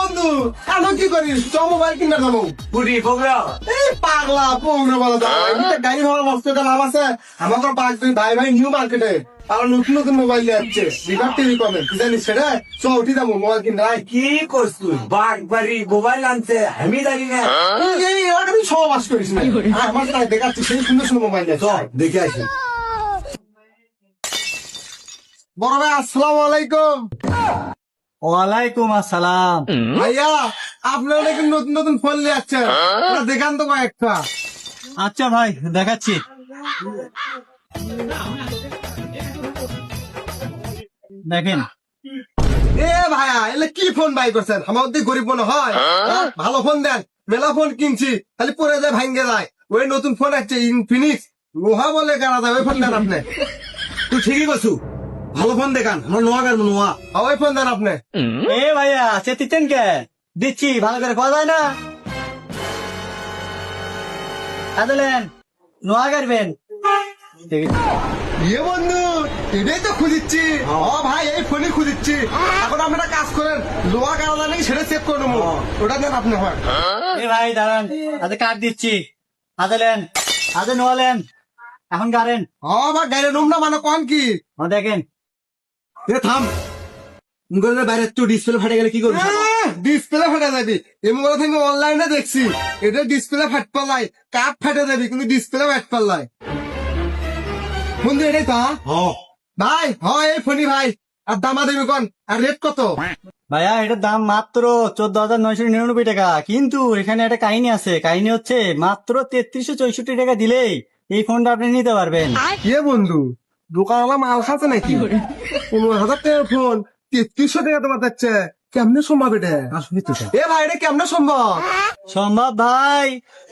বন্ধু এখন কি করিস চ মোবাইল কিনা যাবো পুরি প্রোগ্রাম এই পাগলা পৌনে বলা যায় গাড়ি ভাড়া মস্ত একটা লাভ আছে আমার তো পাঁচ দিন ভাই ভাই নিউ মার্কেটে আর নতুন নতুন মোবাইল যাচ্ছে রিকার টিভি কমে কি জানিস সেটা চ উঠি যাবো মোবাইল কিনা কি করছ তুই বাঘ বাড়ি মোবাইল আনছে আমি জানি না এই এলাকা তুই সহবাস করিস না আমার তাই দেখাচ্ছি সেই সুন্দর সুন্দর মোবাইল চ দেখে আসি বড় ভাই আসসালামু আলাইকুম ওয়ালাইকুম আসসালাম। ভাইয়া আপনারা নাকি নতুন নতুন ফোন নিয়ে যাচ্ছেন দেখান তো কয়েকটা আচ্ছা ভাই দেখাচ্ছি। দেখেন এ ভাইয়া এলে কি ফোন বাই করছেন আমার ওদের গরিব মনে হয় ভালো ফোন দেন মেলা ফোন কিনছি খালি পরে যায় ভাঙ্গে যায় ওই নতুন ফোন আছে ইনফিনিক্স লোহা বলে গাড়া যায় ওই ফোন দেন আপনি তুই ঠিকই করছু ভালো ফোন দেখান আমার নোয়া গান নোয়া ওই ফোন দেন আপনি এ ভাইয়া চেতিতেন কে দিচ্ছি ভালো করে কথা যায় না আদলেন নোয়া করবেন ইয়ে বন্ধু এটাই তো খুঁজিচ্ছি ও ভাই এই ফোনই খুঁজিচ্ছি এখন আপনারা কাজ করেন লোহা গাড়া যায় নাকি সেটা চেক করে নেবো ওটা দেন আপনি হয় এ ভাই দাঁড়ান আজ কার্ড দিচ্ছি আদলেন আদে নোয়ালেন এখন গাড়েন ও ভাই গাড়ি রুম না মানে কোন কি দেখেন এ থাম মুগলের বাইরে একটু ডিসপ্লে ফাটে গেলে কি করবি ডিসপ্লে ফাটা যাবি এমন থেকে অনলাইনে দেখছি এটা ডিসপ্লে ফাট পাল্লাই কাপ ফাটে যাবি কিন্তু ডিসপ্লে ফাট পাল্লাই বন্ধু এটাই তো হ্যাঁ? হ ভাই হয় এই ফোনই ভাই আর দামা দেবি কোন আর রেট কত ভাইয়া এটার দাম মাত্র 14,999 টাকা, কিন্তু এখানে একটা কাহিনী আছে। কাহিনী হচ্ছে মাত্র 3364 টাকা দিলেই এই ফোনটা আপনি নিতে পারবেন। এ বন্ধু দোকানওয়ালা মাল খাচ্ছে নাকি 15,000 টাকার ফোন 3300 টাকা তোমার যাচ্ছে কেমনে সম্ভব এটা এ ভাই এটা কেমনে সম্ভব সম্ভব ভাই,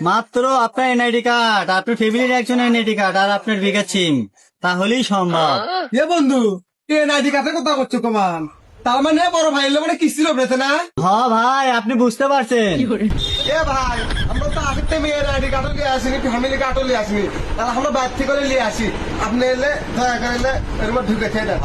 মাত্র আপনার এনআইডি কার্ড, আপনার ফ্যামিলির একজন এনআইডি কার্ড আর আপনার বিকাশ সিম, তাহলেই সম্ভব। এ বন্ধু এনআইডি কার্ডের কথা করছো তোমার তার মানে বড় ভাই মানে কিস্তি রয়েছে না হ্যাঁ ভাই, আপনি বুঝতে পারছেন। এ ভাই আমরা তো আগের টাইমে এনআইডি কার্ডও নিয়ে আসিনি ফ্যামিলি কার্ডও নিয়ে আসিনি তাহলে আমরা বাইরে থেকে নিয়ে আসি আপনি এলে দয়া করে এলে এর মধ্যে ঢুকে খেয়ে দেন